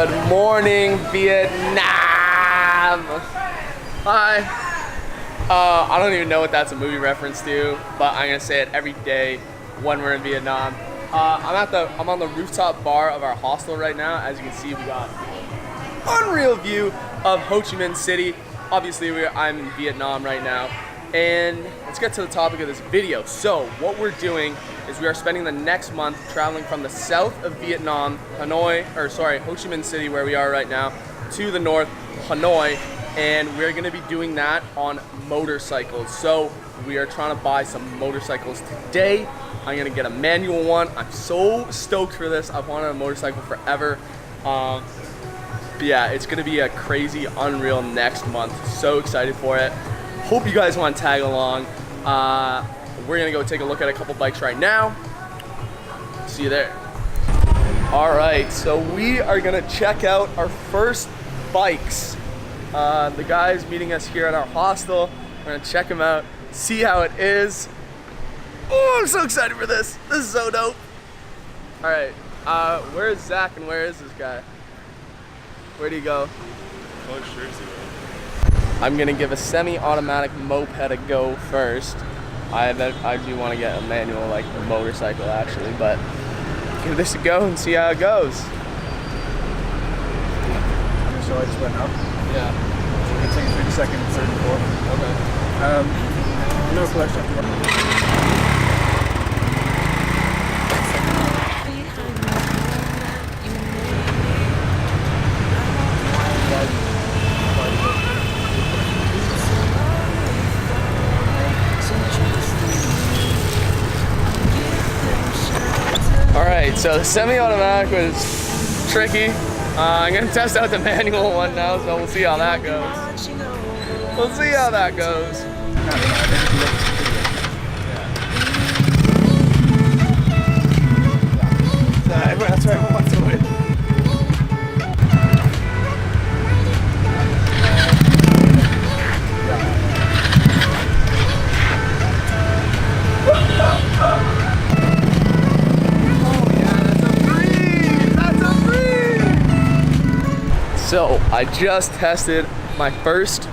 Good morning, Vietnam. Hi. I don't even know what that's a movie reference to, but I'm gonna say it every day when we're in Vietnam. I'm on the rooftop bar of our hostel right now. As you can see, we got unreal view of Ho Chi Minh City. Obviously, I'm in Vietnam right now. And let's get to the topic of this video. So what we're doing is we are spending the next month traveling from the south of Vietnam, Ho Chi Minh City, where we are right now, to the north, Hanoi, and we're gonna be doing that on motorcycles. So we are trying to buy some motorcycles today. I'm gonna get a manual one. I'm so stoked for this. I've wanted a motorcycle forever. But yeah, it's gonna be a crazy, unreal next month. So excited for it. Hope you guys want to tag along. We're gonna go take a look at a couple bikes right now. See you there. All right, so we are gonna check out our first bikes. The guy's meeting us here at our hostel. We're gonna check them out, see how it is. Oh, I'm so excited for this. This is so dope. All right, where is Zach and where is this guy? Where'd he go? College Jersey. I'm gonna give a semi-automatic moped a go first. I do want to get a manual, like a motorcycle actually, but give this a go and see how it goes. So I just went up. Yeah. So it's taking 30 seconds, 34. Okay. No collection. Alright, so the semi-automatic was tricky. I'm gonna test out the manual one now, so we'll see how that goes. We'll see how that goes. That's right, I want to win. So I just tested my first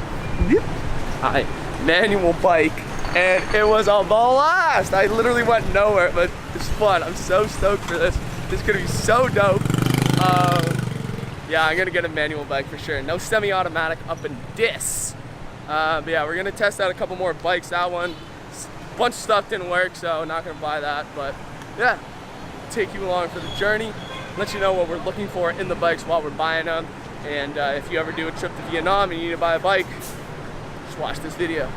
manual bike and it was a blast. I literally went nowhere, but it's fun. I'm so stoked for this. This is gonna be so dope. Yeah, I'm gonna get a manual bike for sure. No semi-automatic up in this. But yeah, we're gonna test out a couple more bikes. That one, a bunch of stuff didn't work, so not gonna buy that. But yeah, take you along for the journey. Let you know what we're looking for in the bikes while we're buying them. And if you ever do a trip to Vietnam and you need to buy a bike, just watch this video.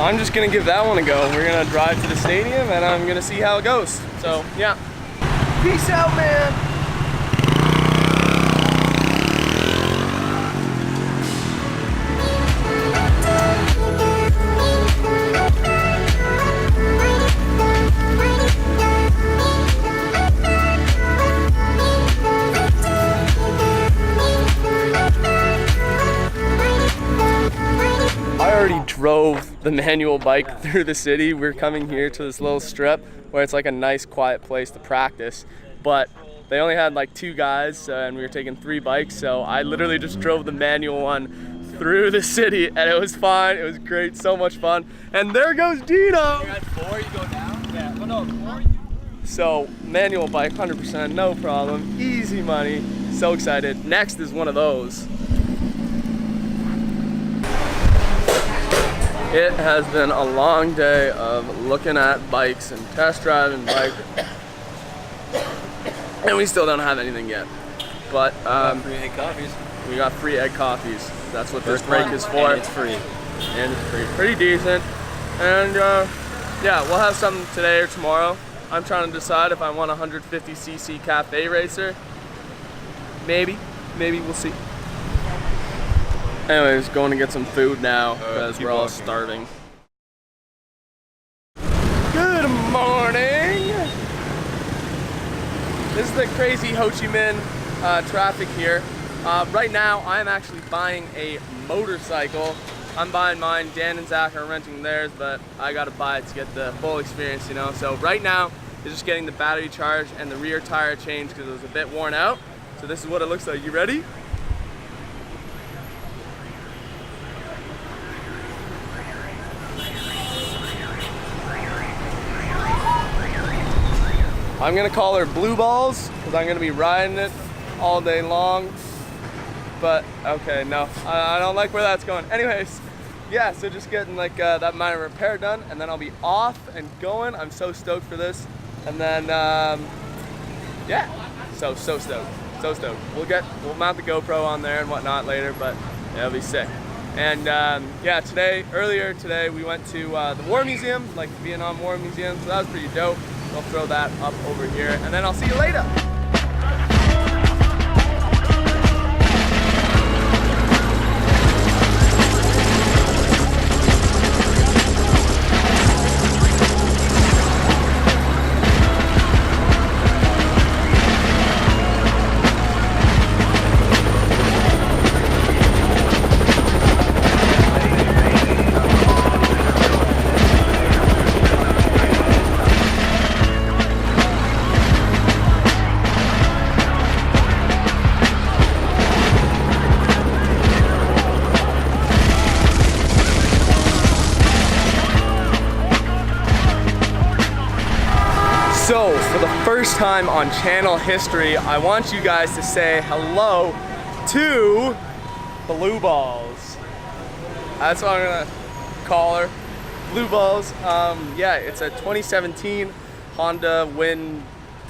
I'm just gonna give that one a go. We're gonna drive to the stadium and I'm gonna see how it goes. So yeah, peace out, man. Drove the manual bike through the city. We're coming here to this little strip where it's like a nice quiet place to practice, but they only had like 2 guys and we were taking 3 bikes, so I literally just drove the manual one through the city and it was fun. It was great, so much fun. And there goes Dino. You're at 4, you go down? Yeah. Well, no, 4. So manual bike, 100%, no problem, easy money. So excited. Next is one of those. It has been a long day of looking at bikes and test driving bikes, and we still don't have anything yet. But free egg coffees. We got free egg coffees. That's what First this break one, is for. And it's free. And it's free. Pretty decent. And yeah, we'll have some today or tomorrow. I'm trying to decide if I want a 150cc cafe racer. Maybe we'll see. Anyways, going to get some food now because we're all starving. Good morning! This is the crazy Ho Chi Minh traffic here. Right now, I'm actually buying a motorcycle. I'm buying mine. Dan and Zach are renting theirs, but I gotta buy it to get the full experience, you know? So right now, is just getting the battery charged and the rear tire changed because it was a bit worn out. So this is what it looks like. You ready? I'm gonna call her Blue Balls because I'm gonna be riding it all day long. But okay, no, I don't like where that's going. Anyways, yeah, so just getting like that minor repair done, and then I'll be off and going. I'm so stoked for this. And then yeah, so stoked. We'll mount the GoPro on there and whatnot later, but yeah, it'll be sick. And yeah, earlier today we went to the War Museum, like the Vietnam War Museum, so that was pretty dope. I'll throw that up over here, and then I'll see you later. So, for the first time on channel history, I want you guys to say hello to Blue Balls. That's what I'm gonna call her, Blue Balls. Yeah, it's a 2017 Honda Wind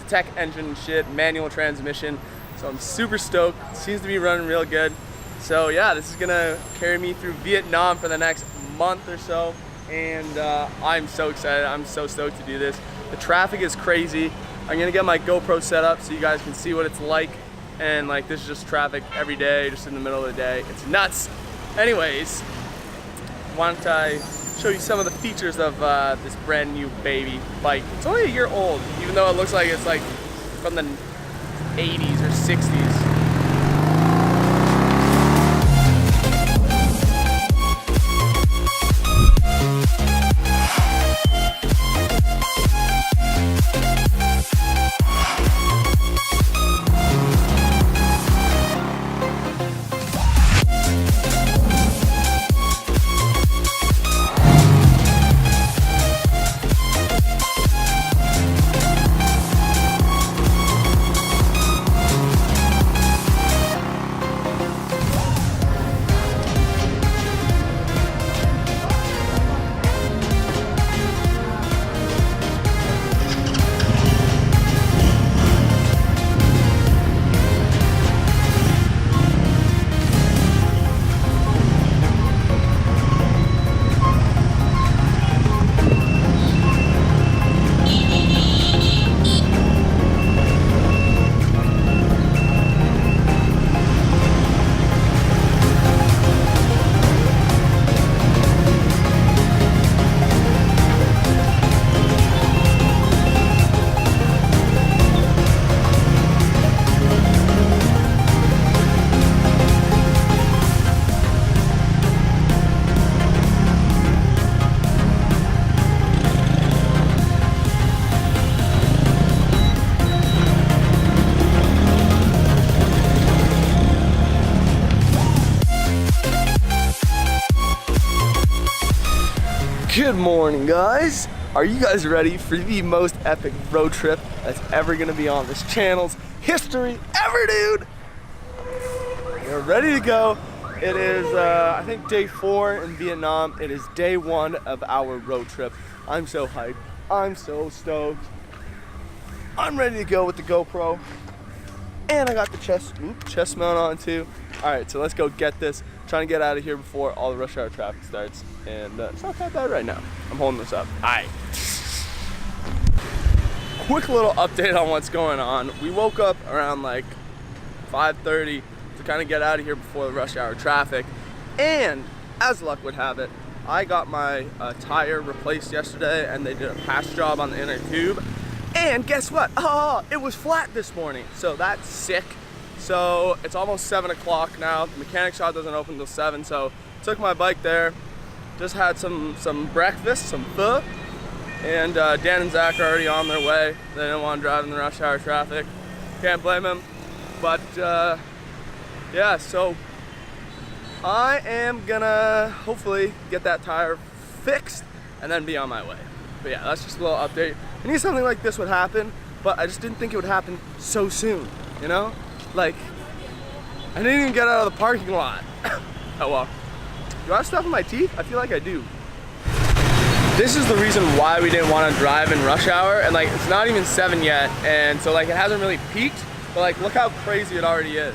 tech engine and shit, manual transmission. So I'm super stoked. It seems to be running real good. So yeah, this is gonna carry me through Vietnam for the next month or so. And I'm so excited. I'm so stoked to do this. The traffic is crazy. I'm gonna get my GoPro set up so you guys can see what it's like. And like, this is just traffic every day, just in the middle of the day. It's nuts. Anyways, why don't I show you some of the features of this brand new baby bike. It's only a year old, even though it looks like it's like from the 80s or 60s. Good morning, guys. Are you guys ready for the most epic road trip that's ever gonna be on this channel's history ever, dude? We're ready to go. It is, I think, day 4 in Vietnam. It is day 1 of our road trip. I'm so hyped. I'm so stoked. I'm ready to go with the GoPro. And I got the chest mount on too. All right, so let's go get this. Trying to get out of here before all the rush hour traffic starts. And it's not that bad right now. I'm holding this up. All right. Quick little update on what's going on. We woke up around like 5:30 to kind of get out of here before the rush hour traffic. And as luck would have it, I got my tire replaced yesterday, and they did a patch job on the inner tube. And guess what? Oh, it was flat this morning. So that's sick. So it's almost 7 o'clock now. The mechanic shop doesn't open until 7. So took my bike there, just had some breakfast, some pho, And Dan and Zach are already on their way. They didn't want to drive in the rush hour traffic. Can't blame them. But yeah, so I am gonna hopefully get that tire fixed and then be on my way. But yeah, that's just a little update. I knew something like this would happen, but I just didn't think it would happen so soon, you know? Like, I didn't even get out of the parking lot. Oh well. Do I have stuff in my teeth? I feel like I do. This is the reason why we didn't want to drive in rush hour, and like, it's not even 7 yet, and so like, it hasn't really peaked, but like, look how crazy it already is.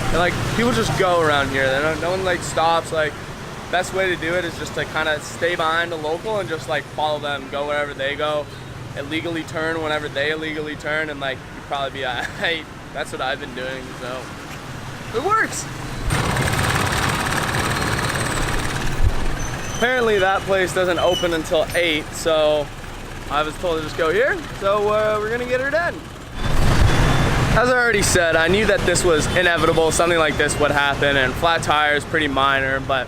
And like, people just go around here. No one like stops. Like, best way to do it is just to kind of stay behind the local and just like follow them, go wherever they go, illegally turn whenever they illegally turn, and like, you'd probably be alright. That's what I've been doing, so it works. Apparently that place doesn't open until 8, so I was told to just go here. So we're gonna get her done. As I already said, I knew that this was inevitable, something like this would happen, and flat tire is pretty minor, but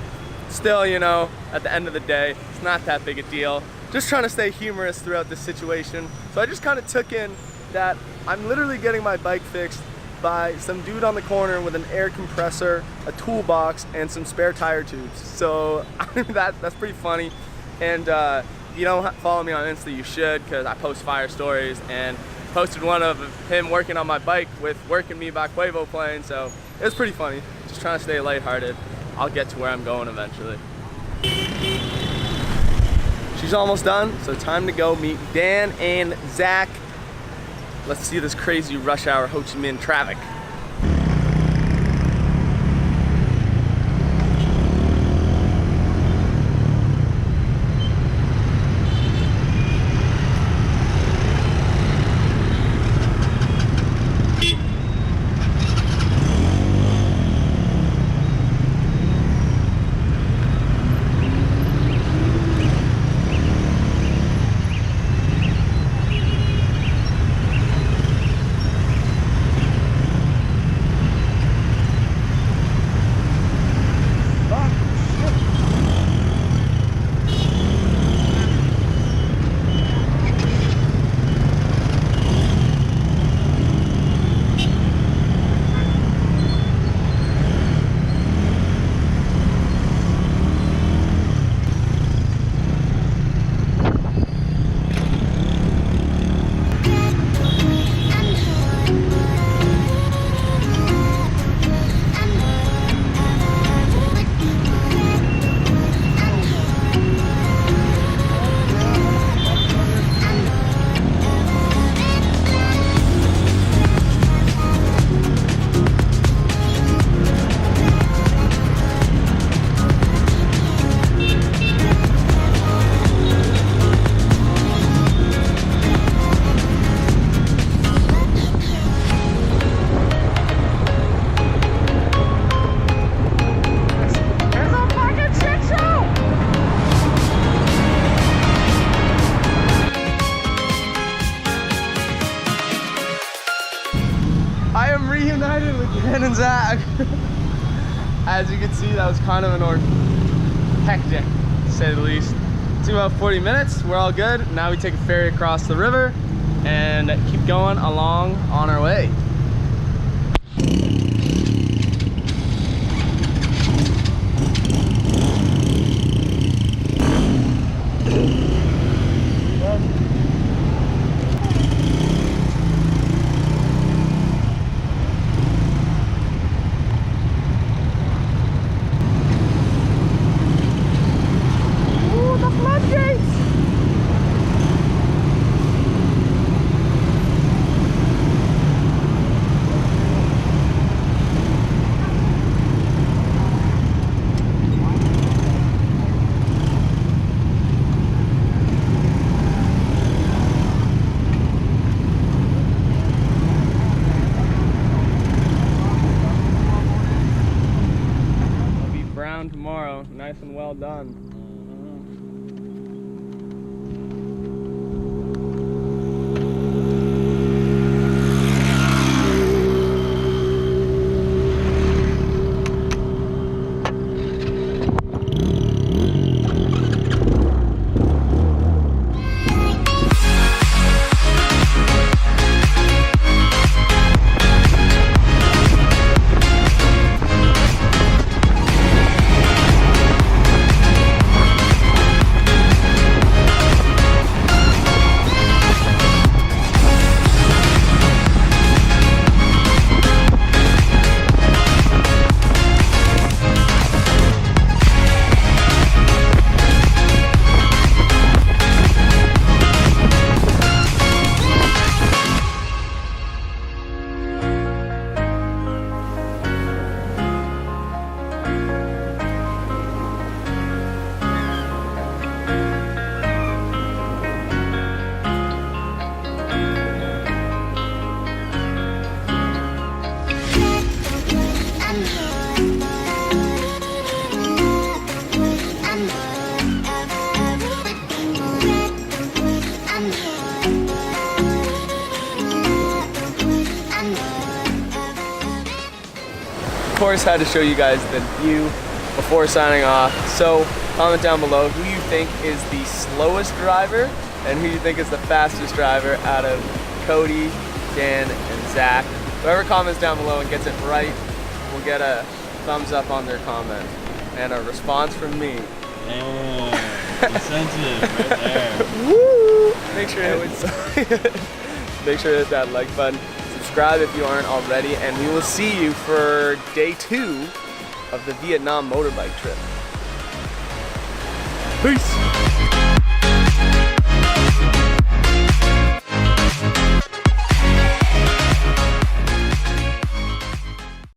still, you know, at the end of the day, it's not that big a deal. Just trying to stay humorous throughout this situation. So I just kind of took in that I'm literally getting my bike fixed by some dude on the corner with an air compressor, a toolbox, and some spare tire tubes. So that's pretty funny. And you don't follow me on Insta, you should, because I post fire stories, and posted one of him working on my bike with Working Me by Quavo playing, so it was pretty funny. Just trying to stay lighthearted. I'll get to where I'm going eventually. She's almost done, so time to go meet Dan and Zach. Let's see this crazy rush hour Ho Chi Minh traffic. I am reunited with Dan and Zach. As you can see, that was kind of an hectic, to say the least. It's about 40 minutes, we're all good. Now we take a ferry across the river and keep going along on our way. Tomorrow, nice and well done. course, had to show you guys the view before signing off. So comment down below who you think is the slowest driver and who you think is the fastest driver out of Cody, Dan, and Zach. Whoever comments down below and gets it right will get a thumbs up on their comment and a response from me. Damn, incentive right there. Woo! Make sure to make sure to hit that like button. Subscribe if you aren't already, and we will see you for day 2 of the Vietnam motorbike trip. Peace!